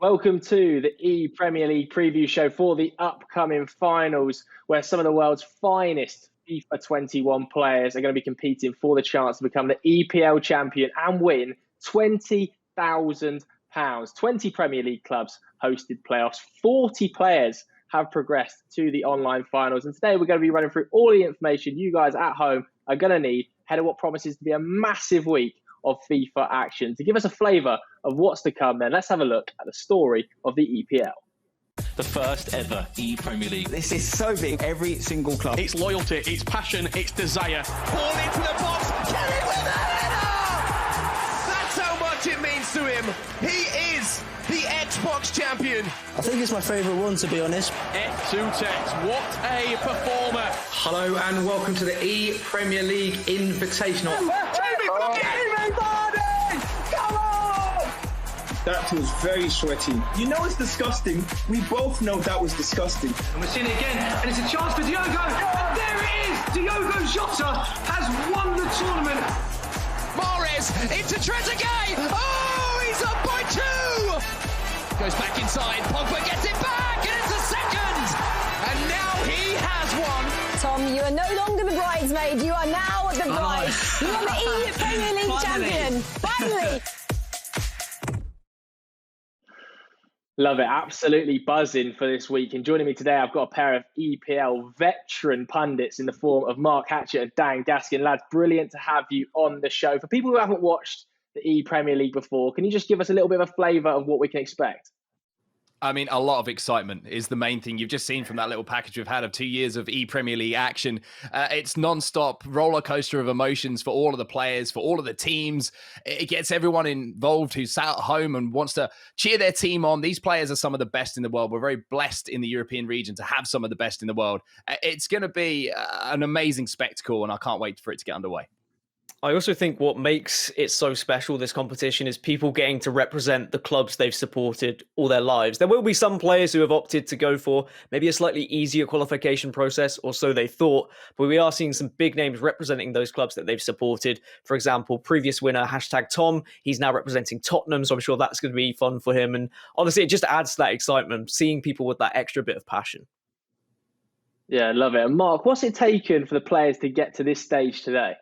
Welcome to the ePremier League preview show for the upcoming finals, where some of the world's finest FIFA 21 players are going to be competing for the chance to become the EPL champion and win £20,000. 20 Premier League clubs hosted playoffs. 40 players have progressed to the online finals. And today we're going to be running through all the information you guys at home are going to need ahead of what promises to be a massive week of FIFA action. To give us a flavour of what's to come, then let's have a look at the story of the EPL. The first ever ePremier League. This is so big. Every single club. It's loyalty, it's passion, it's desire. Ball into the box. Kelly with the header! That's how much it means to him. He is the Xbox champion. I think it's my favourite one, to be honest. F2Tex, what a performer. Hello and welcome to the ePremier League Invitational. That was very sweaty. You know it's disgusting. We both know that was disgusting. And we're seeing it again, and it's a chance for Diogo. And there it is! Diogo Jota has won the tournament. Mahrez into Trezeguet. Oh, he's up by 2. Goes back inside. Pogba gets it back, and it's a second. And now he has won. Tom, you are no longer the bridesmaid. You are now the bride. You are the Premier League champion. Finally. Love it. Absolutely buzzing for this week. And joining me today, I've got a pair of EPL veteran pundits in the form of Mark Hatchett and Dan Gaskin. Lads, brilliant to have you on the show. For people who haven't watched the ePremier League before, can you just give us a little bit of a flavour of what we can expect? I mean, a lot of excitement is the main thing. You've just seen from that little package we've had of 2 years of ePremier League action. It's non-stop roller coaster of emotions for all of the players, for all of the teams. It gets everyone involved who's sat at home and wants to cheer their team on. These players are some of the best in the world. We're very blessed in the European region to have some of the best in the world. It's going to be an amazing spectacle, and I can't wait for it to get underway. I also think what makes it so special, this competition, is people getting to represent the clubs they've supported all their lives. There will be some players who have opted to go for maybe a slightly easier qualification process, or so they thought, but we are seeing some big names representing those clubs that they've supported. For example, previous winner, #Tom, he's now representing Tottenham, so I'm sure that's going to be fun for him. And honestly, it just adds to that excitement, seeing people with that extra bit of passion. Yeah, I love it. And Mark, what's it taken for the players to get to this stage today?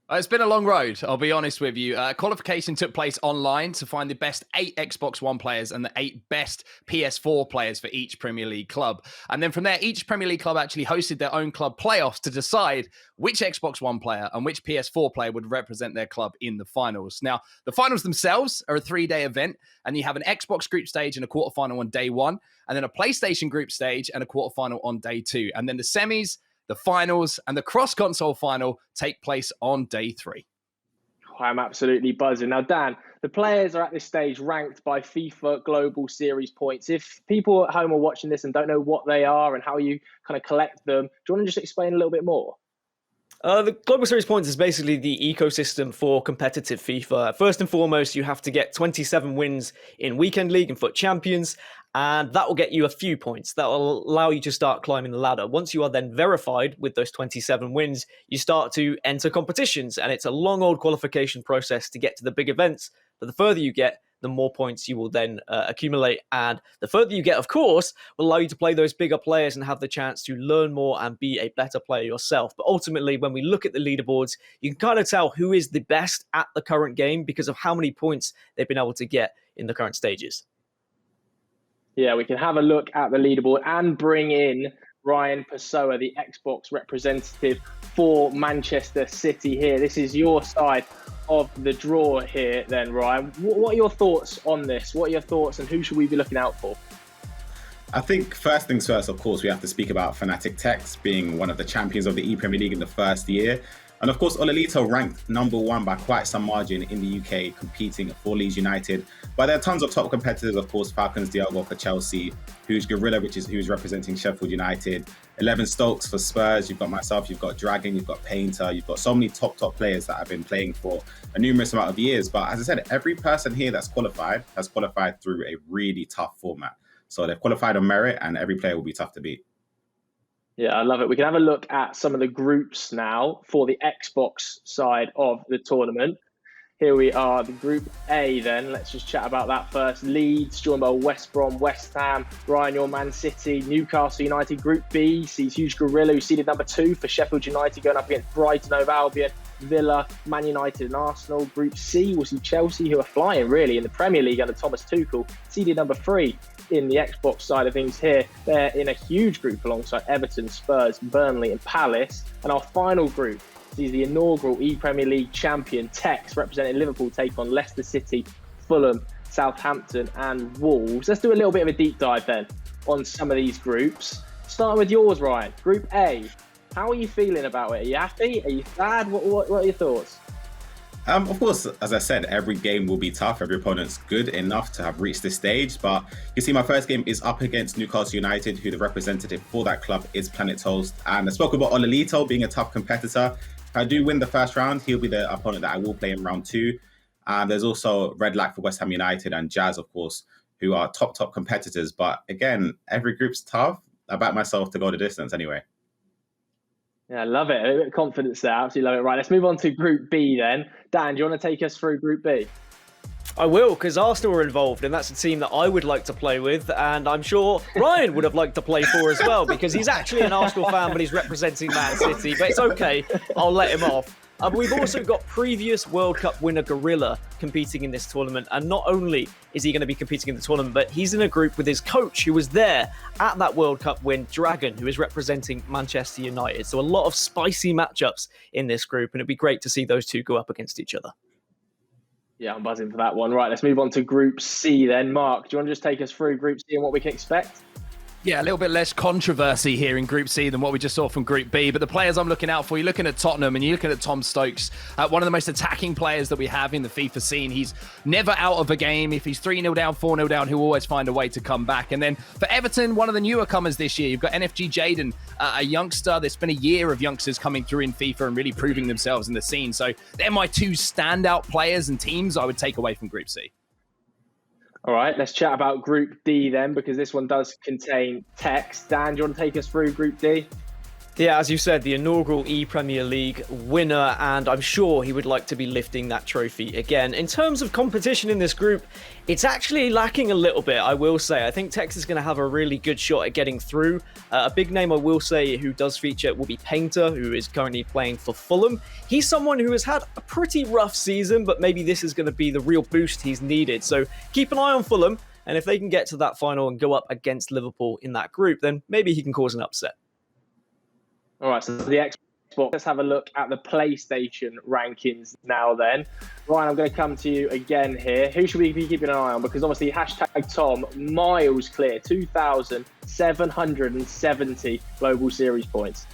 It's been a long road, I'll be honest with you. Qualification took place online to find the best 8 Xbox One players and the 8 best PS4 players for each Premier League club. And then from there, each Premier League club actually hosted their own club playoffs to decide which Xbox One player and which PS4 player would represent their club in the finals. Now, the finals themselves are a 3-day event, and you have an Xbox group stage and a quarterfinal on day 1, and then a PlayStation group stage and a quarterfinal on day 2. And then the semis, the finals, and the cross-console final take place on day 3. I'm absolutely buzzing. Now, Dan, the players are at this stage ranked by FIFA Global Series points. If people at home are watching this and don't know what they are and how you kind of collect them, do you want to just explain a little bit more? The Global Series points is basically the ecosystem for competitive FIFA. First and foremost, you have to get 27 wins in Weekend League and FUT Champions, and that will get you a few points. That will allow you to start climbing the ladder. Once you are then verified with those 27 wins, you start to enter competitions, and it's a long old qualification process to get to the big events. But the further you get, the more points you will then accumulate. And the further you get, of course, will allow you to play those bigger players and have the chance to learn more and be a better player yourself. But ultimately, when we look at the leaderboards, you can kind of tell who is the best at the current game because of how many points they've been able to get in the current stages. Yeah, we can have a look at the leaderboard and bring in Ryan Pessoa, the Xbox representative for Manchester City here. This is your side of the draw here then, Ryan. What are your thoughts on this? What are your thoughts and who should we be looking out for? I think first things first, of course, we have to speak about Fnatic Tex being one of the champions of the ePremier League in the first year. And of course, Ololito ranked number 1 by quite some margin in the UK, competing for Leeds United. But there are tons of top competitors, of course, Falcons Diogo for Chelsea, who's Gorilla, who's representing Sheffield United, 11 Stokes for Spurs, you've got myself, you've got Dragon, you've got Painter, you've got so many top players that have been playing for a numerous amount of years. But as I said, every person here that's qualified has qualified through a really tough format. So they've qualified on merit and every player will be tough to beat. Yeah, I love it. We can have a look at some of the groups now for the Xbox side of the tournament. Here we are, the Group A then. Let's just chat about that first. Leeds, joined by West Brom, West Ham, Ryan, your Man City, Newcastle United. Group B sees huge gorilla, who seeded number 2 for Sheffield United, going up against Brighton over Albion, Villa, Man United and Arsenal. Group C will see Chelsea, who are flying really in the Premier League under Thomas Tuchel, seeded number 3 in the Xbox side of things here. They're in a huge group alongside Everton, Spurs, Burnley and Palace. And our final group sees the inaugural ePremier League champion Tex, representing Liverpool, take on Leicester City, Fulham, Southampton and Wolves. Let's do a little bit of a deep dive then on some of these groups. Starting with yours, Ryan. Group A. How are you feeling about it? Are you happy? Are you sad? What are your thoughts? Of course, as I said, every game will be tough. Every opponent's good enough to have reached this stage. But you see, my first game is up against Newcastle United, who the representative for that club is Planet Toast. And I spoke about Ololito being a tough competitor. If I do win the first round, he'll be the opponent that I will play in round 2. And there's also Red Light for West Ham United and Jazz, of course, who are top competitors. But again, every group's tough. I back myself to go the distance anyway. Yeah, I love it. A bit of confidence there. Absolutely love it. Right, let's move on to Group B then. Dan, do you want to take us through Group B? I will, because Arsenal are involved, and that's a team that I would like to play with, and I'm sure Ryan would have liked to play for as well, because he's actually an Arsenal fan, but he's representing Man City. But it's okay, I'll let him off. We've also got previous World Cup winner Gorilla competing in this tournament, and not only is he going to be competing in the tournament, but he's in a group with his coach who was there at that World Cup win, Dragon, who is representing Manchester United. So a lot of spicy matchups in this group, and it'd be great to see those two go up against each other. Yeah, I'm buzzing for that one. Right, let's move on to Group C then. Mark, do you want to just take us through Group C and what we can expect? Yeah, a little bit less controversy here in Group C than what we just saw from Group B. But the players I'm looking out for, you're looking at Tottenham and you're looking at Tom Stokes, one of the most attacking players that we have in the FIFA scene. He's never out of a game. If he's 3-0 down, 4-0 down, he'll always find a way to come back. And then for Everton, one of the newer comers this year, you've got NFG Jadon, a youngster. There's been a year of youngsters coming through in FIFA and really proving themselves in the scene. So they're my 2 standout players and teams I would take away from Group C. All right, let's chat about Group D then, because this one does contain text. Dan, do you want to take us through Group D? Yeah, as you said, the inaugural ePremier League winner, and I'm sure he would like to be lifting that trophy again. In terms of competition in this group, it's actually lacking a little bit, I will say. I think Tex is going to have a really good shot at getting through. A big name, I will say, who does feature will be Painter, who is currently playing for Fulham. He's someone who has had a pretty rough season, but maybe this is going to be the real boost he's needed. So keep an eye on Fulham, and if they can get to that final and go up against Liverpool in that group, then maybe he can cause an upset. All right, so the Xbox, let's have a look at the PlayStation rankings now then. Ryan, I'm going to come to you again here. Who should we be keeping an eye on? Because obviously, #Tom, miles clear, 2,770 global series points.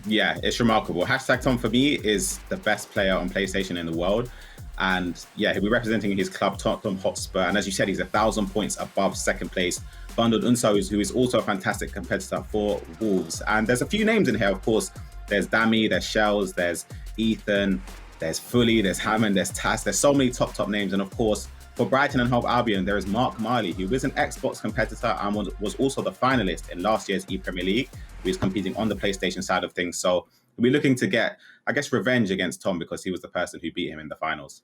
Yeah, it's remarkable. #Tom for me is the best player on PlayStation in the world. And yeah, he'll be representing his club, Tottenham Hotspur. And as you said, he's 1,000 points above second place, Bundled Unso, who is also a fantastic competitor for Wolves. And there's a few names in here, of course. There's Dami, there's Shells, there's Ethan, there's Fully, there's Hammond, there's Tass. There's so many top names. And of course, for Brighton and Hove Albion, there is Mark Marley, who is an Xbox competitor and was also the finalist in last year's ePremier League, who is competing on the PlayStation side of things. So we'll be looking to get, I guess, revenge against Tom because he was the person who beat him in the finals.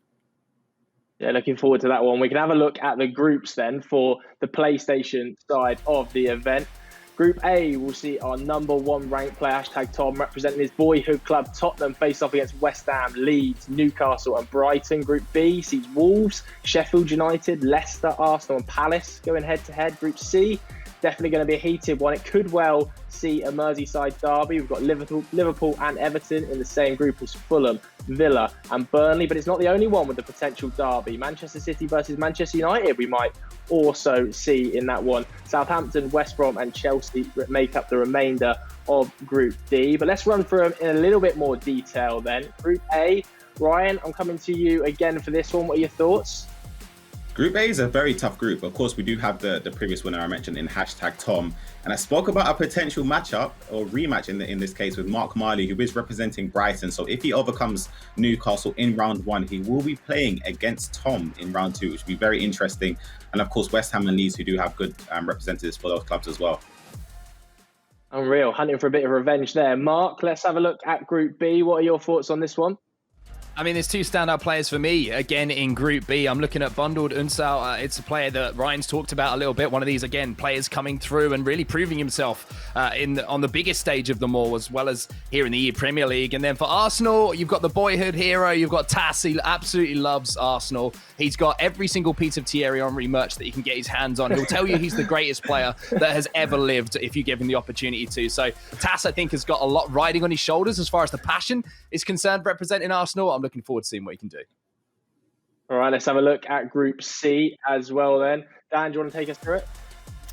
Yeah, looking forward to that one. We can have a look at the groups then for the PlayStation side of the event. Group A will see our #1 ranked player, #Tom, representing his boyhood club Tottenham, face off against West Ham, Leeds, Newcastle and Brighton. Group B sees Wolves, Sheffield United, Leicester, Arsenal and Palace going head-to-head. Group C, definitely going to be a heated one. It could well see a Merseyside derby. We've got Liverpool and Everton in the same group as Fulham, Villa and Burnley, but it's not the only one with the potential derby. Manchester City versus Manchester United we might also see in that one. Southampton, West Brom and Chelsea make up the remainder of Group D. But let's run through them in a little bit more detail then. Group A, Ryan, I'm coming to you again for this one. What are your thoughts? Group A is a very tough group. Of course, we do have the previous winner I mentioned in #Tom. And I spoke about a potential matchup or rematch in this case with Mark Marley, who is representing Brighton. So if he overcomes Newcastle in round 1, he will be playing against Tom in round 2, which will be very interesting. And of course, West Ham and Leeds, who do have good representatives for those clubs as well. Unreal, hunting for a bit of revenge there. Mark, let's have a look at Group B. What are your thoughts on this one? I mean, there's two standout players for me. Again, in Group B, I'm looking at Bundled Unsal. It's a player that Ryan's talked about a little bit. One of these, again, players coming through and really proving himself on the biggest stage of them all, as well as here in the Premier League. And then for Arsenal, you've got the boyhood hero. You've got Tass. He absolutely loves Arsenal. He's got every single piece of Thierry Henry merch that he can get his hands on. He'll tell you he's the greatest player that has ever lived if you give him the opportunity to. So Tass, I think, has got a lot riding on his shoulders as far as the passion is concerned representing Arsenal. I'm looking forward to seeing what he can do. All right, let's have a look at Group C as well then. Dan, do you want to take us through it?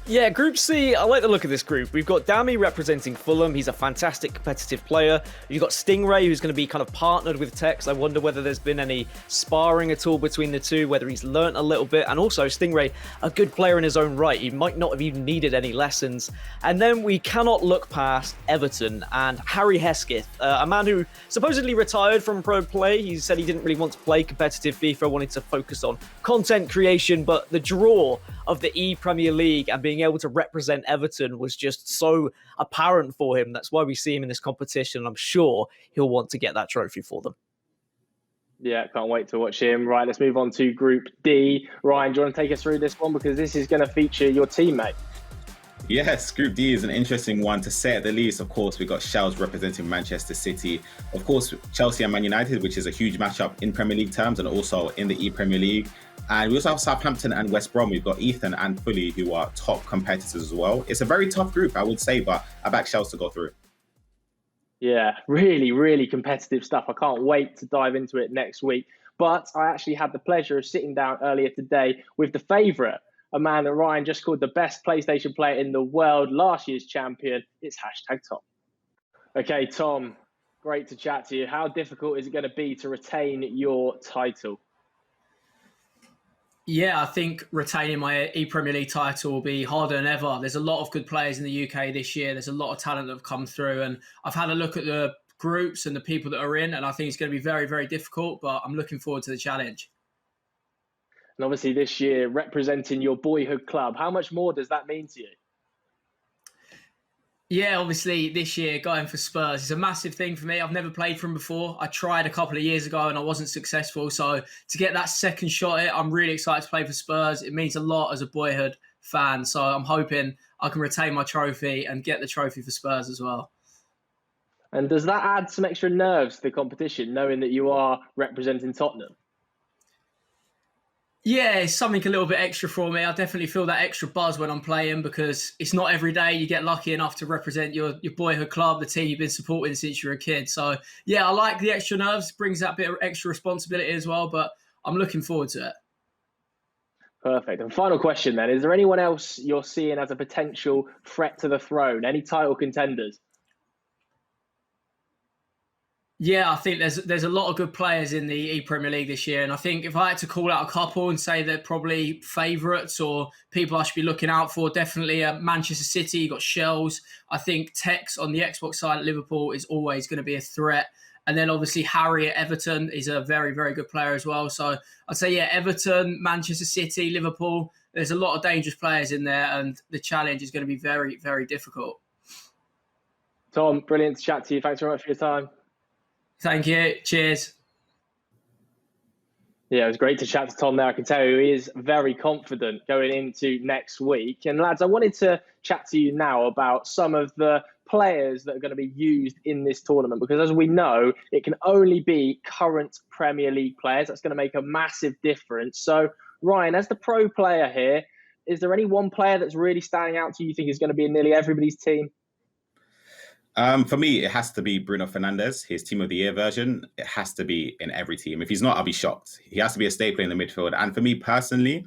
Yeah, Group C, I like the look of this group. We've got Dami representing Fulham. He's a fantastic competitive player. You've got Stingray, who's going to be kind of partnered with Tex. I wonder whether there's been any sparring at all between the two, whether he's learnt a little bit. And also, Stingray, a good player in his own right. He might not have even needed any lessons. And then we cannot look past Everton and Harry Hesketh, a man who supposedly retired from pro play. He said he didn't really want to play competitive FIFA, wanted to focus on content creation, but the draw of the ePremier League and being able to represent Everton was just so apparent for him. That's why we see him in this competition. I'm sure he'll want to get that trophy for them. Yeah, can't wait to watch him. Right, let's move on to Group D. Ryan, do you want to take us through this one? Because this is going to feature your teammate. Yes, Group D is an interesting one to say at the least. Of course, we got Shells representing Manchester City. Of course, Chelsea and Man United, which is a huge matchup in Premier League terms and also in the ePremier League. And we also have Southampton and West Brom. We've got Ethan and Fully, who are top competitors as well. It's a very tough group, I would say, but I back Shells to go through. Yeah, really, really competitive stuff. I can't wait to dive into it next week. But I actually had the pleasure of sitting down earlier today with the favourite, a man that Ryan just called the best PlayStation player in the world, last year's champion. It's #Tom. Okay, Tom, great to chat to you. How difficult is it going to be to retain your title? Yeah, I think retaining my ePremier League title will be harder than ever. There's a lot of good players in the UK this year. There's a lot of talent that have come through. And I've had a look at the groups and the people that are in, and I think it's going to be very, very difficult, but I'm looking forward to the challenge. And obviously this year, representing your boyhood club, how much more does that mean to you? Yeah, obviously this year going for Spurs is a massive thing for me. I've never played for them before. I tried a couple of years ago and I wasn't successful. So to get that second shot at it, I'm really excited to play for Spurs. It means a lot as a boyhood fan. So I'm hoping I can retain my trophy and get the trophy for Spurs as well. And does that add some extra nerves to the competition, knowing that you are representing Tottenham? Yeah, it's something a little bit extra for me. I definitely feel that extra buzz when I'm playing because it's not every day you get lucky enough to represent your boyhood club, the team you've been supporting since you were a kid. So, yeah, I like the extra nerves. Brings that bit of extra responsibility as well, but I'm looking forward to it. Perfect. And final question then, is there anyone else you're seeing as a potential threat to the throne? Any title contenders? Yeah, I think there's a lot of good players in the ePremier League this year. And I think if I had to call out a couple and say they're probably favourites or people I should be looking out for, definitely Manchester City, you've got Shells. I think Tex on the Xbox side at Liverpool is always going to be a threat. And then obviously Harry at Everton is a very, very good player as well. So I'd say, yeah, Everton, Manchester City, Liverpool, there's a lot of dangerous players in there and the challenge is going to be very, very difficult. Tom, brilliant to chat to you. Thanks very much for your time. Thank you. Cheers. Yeah, it was great to chat to Tom there. I can tell you he is very confident going into next week. And lads, I wanted to chat to you now about some of the players that are going to be used in this tournament, because as we know, it can only be current Premier League players. That's going to make a massive difference. So, Ryan, as the pro player here, is there any one player that's really standing out to you think is going to be in nearly everybody's team? For me, it has to be Bruno Fernandes, his Team of the Year version. It has to be in every team. If he's not, I'll be shocked. He has to be a staple in the midfield. And for me personally,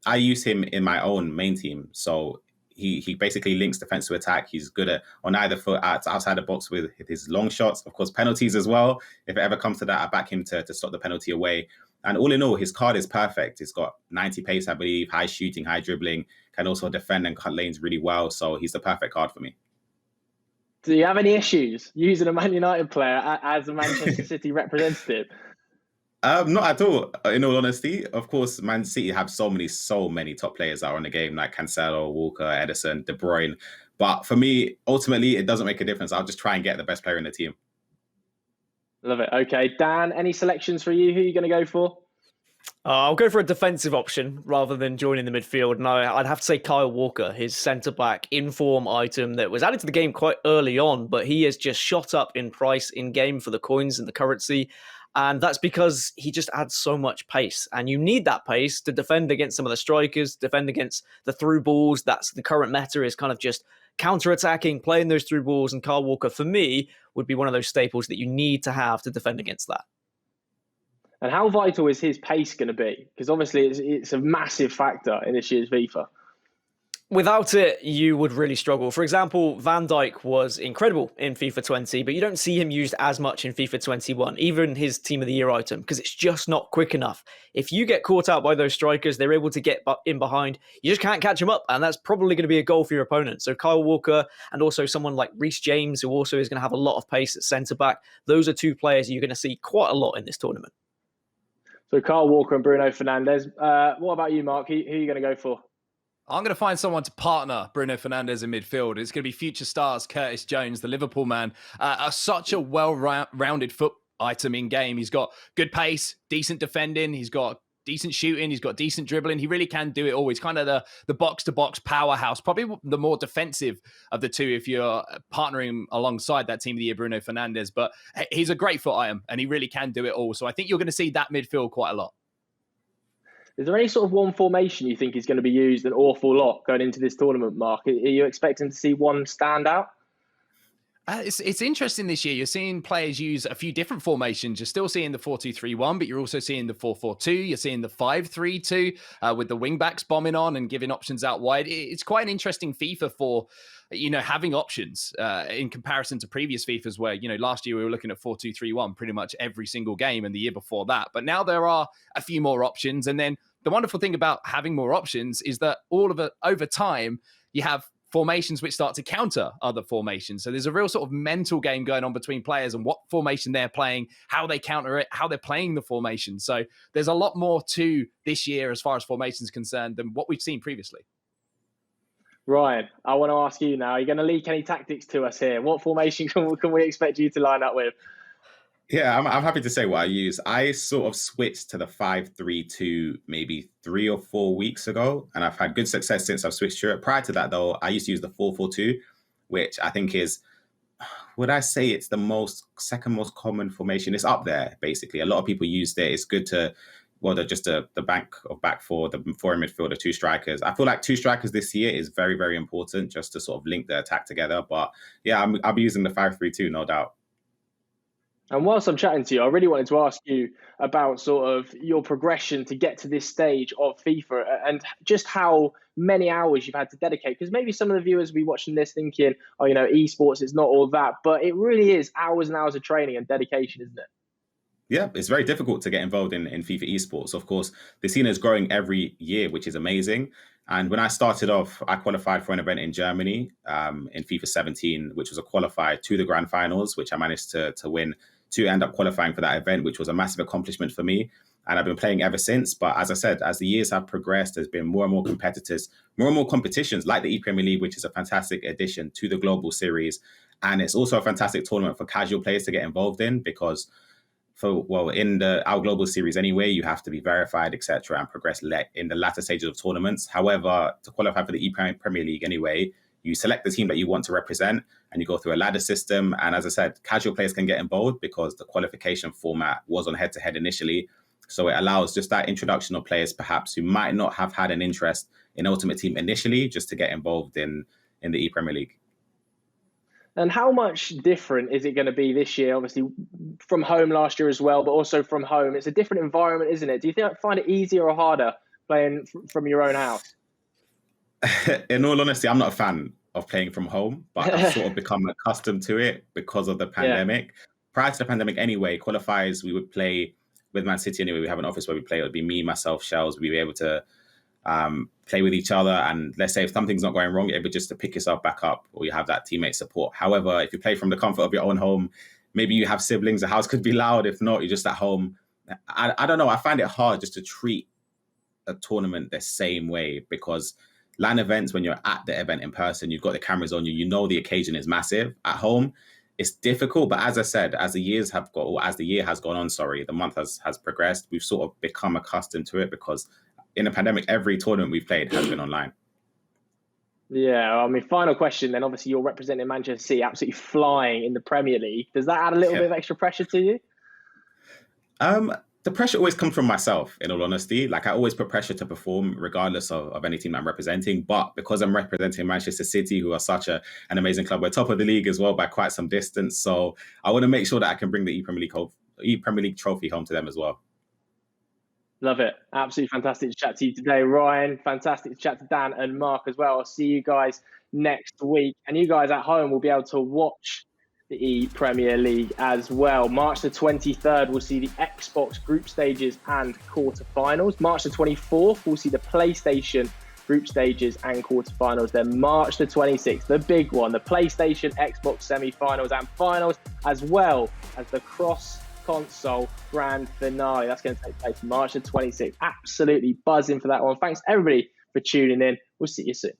I use him in my own main team. So he basically links defense to attack. He's good at on either foot outside the box with his long shots. Of course, penalties as well. If it ever comes to that, I back him to stop the penalty away. And all in all, his card is perfect. It's got 90 pace, I believe, high shooting, high dribbling, can also defend and cut lanes really well. So he's the perfect card for me. Do you have any issues using a Man United player as a Manchester City representative? Not at all. In all honesty, of course, Man City have so many top players that are in the game, like Cancelo, Walker, Ederson, De Bruyne. But for me, ultimately, it doesn't make a difference. I'll just try and get the best player in the team. Love it. Okay, Dan, any selections for you? Who are you going to go for? I'll go for a defensive option rather than joining the midfield. And I'd have to say Kyle Walker, his centre-back in-form item that was added to the game quite early on, but he has just shot up in price in-game for the coins and the currency. And that's because he just adds so much pace. And you need that pace to defend against some of the strikers, defend against the through balls. That's the current meta, is kind of just counter-attacking, playing those through balls. And Kyle Walker, for me, would be one of those staples that you need to have to defend against that. And how vital is his pace going to be? Because obviously it's a massive factor in this year's FIFA. Without it, you would really struggle. For example, Van Dijk was incredible in FIFA 20, but you don't see him used as much in FIFA 21, even his Team of the Year item, because it's just not quick enough. If you get caught out by those strikers, they're able to get in behind. You just can't catch them up, and that's probably going to be a goal for your opponent. So Kyle Walker and also someone like Reece James, who also is going to have a lot of pace at centre-back, those are two players you're going to see quite a lot in this tournament. So Kyle Walker and Bruno Fernandes. What about you, Mark? Who are you going to go for? I'm going to find someone to partner Bruno Fernandes in midfield. It's going to be future stars Curtis Jones, the Liverpool man. Such a well-rounded foot item in game. He's got good pace, decent defending. He's got decent shooting. He's got decent dribbling. He really can do it all. He's kind of the box-to-box powerhouse, probably the more defensive of the two if you're partnering alongside that Team of the Year, Bruno Fernandes. But he's a great foot item, and he really can do it all. So I think you're going to see that midfield quite a lot. Is there any sort of one formation you think is going to be used an awful lot going into this tournament, Mark? Are you expecting to see one stand out? It's interesting this year. You're seeing players use a few different formations. You're still seeing the 4-2-3-1, but you're also seeing the 4-4-2. You're seeing the 5-3-2 with the wing-backs bombing on and giving options out wide. It's quite an interesting FIFA for, having options in comparison to previous FIFAs where, last year we were looking at 4-2-3-1 pretty much every single game, and the year before that. But now there are a few more options. And then the wonderful thing about having more options is that over time, you have formations which start to counter other formations. So there's a real sort of mental game going on between players and what formation they're playing, how they counter it, how they're playing the formation. So there's a lot more to this year as far as formation is concerned than what we've seen previously. Ryan, I want to ask you now, are you going to leak any tactics to us here? What formation can we expect you to line up with? Yeah, I'm happy to say what I use. I sort of switched to the 5-3-2 maybe 3 or 4 weeks ago, and I've had good success since I've switched to it. Prior to that, though, I used to use the 4-4-2, which I think is, would I say it's the second most common formation? It's up there, basically. A lot of people used it. It's good to, just the back four, the four in midfield, the two strikers. I feel like two strikers this year is very, very important just to sort of link the attack together. But yeah, I'll be using the 5-3-2, no doubt. And whilst I'm chatting to you, I really wanted to ask you about sort of your progression to get to this stage of FIFA and just how many hours you've had to dedicate. Because maybe some of the viewers will be watching this thinking, esports, it's not all that. But it really is hours and hours of training and dedication, isn't it? Yeah, it's very difficult to get involved in FIFA esports. Of course, the scene is growing every year, which is amazing. And when I started off, I qualified for an event in Germany in FIFA 17, which was a qualifier to the grand finals, which I managed to win to end up qualifying for that event, which was a massive accomplishment for me. And I've been playing ever since. But as I said, as the years have progressed, there's been more and more competitors, more and more competitions like the ePremier League, which is a fantastic addition to the global series. And it's also a fantastic tournament for casual players to get involved in because in our global series anyway, you have to be verified, etc., and progress in the latter stages of tournaments. However, to qualify for the ePremier League anyway, you select the team that you want to represent and you go through a ladder system. And as I said, casual players can get involved because the qualification format was on head-to-head initially. So it allows just that introduction of players perhaps who might not have had an interest in Ultimate Team initially just to get involved in the ePremier League. And how much different is it going to be this year? Obviously, from home last year as well, but also from home. It's a different environment, isn't it? Do you find it easier or harder playing from your own house? In all honesty, I'm not a fan of playing from home, but I've sort of become accustomed to it because of the pandemic. Yeah. Prior to the pandemic anyway, qualifiers, we would play with Man City anyway. We have an office where we play. It would be me, myself, Shells. We'd be able to play with each other. And let's say if something's not going wrong, it'd be just to pick yourself back up or you have that teammate support. However, if you play from the comfort of your own home, maybe you have siblings, the house could be loud. If not, you're just at home. I don't know. I find it hard just to treat a tournament the same way because LAN events, when you're at the event in person, you've got the cameras on you, you know the occasion is massive. At home, it's difficult. But as I said, as the year has gone on, the month has progressed. We've sort of become accustomed to it because in the pandemic, every tournament we've played has been online. Yeah, I mean, final question then. Obviously, you're representing Manchester City, absolutely flying in the Premier League. Does that add a little bit of extra pressure to you? The pressure always comes from myself, in all honesty. Like, I always put pressure to perform regardless of any team I'm representing. But because I'm representing Manchester City, who are such an amazing club, we're top of the league as well by quite some distance. So I want to make sure that I can bring the ePremier League trophy home to them as well. Love it. Absolutely fantastic to chat to you today, Ryan. Fantastic to chat to Dan and Mark as well. I'll see you guys next week. And you guys at home will be able to watch the ePremier League as well. March the 23rd, we'll see the Xbox group stages and quarterfinals. March the 24th, we'll see the PlayStation group stages and quarterfinals. Then March the 26th, the big one, the PlayStation Xbox semi-finals and finals, as well as the cross-console grand finale. That's going to take place March the 26th. Absolutely buzzing for that one. Thanks everybody for tuning in. We'll see you soon.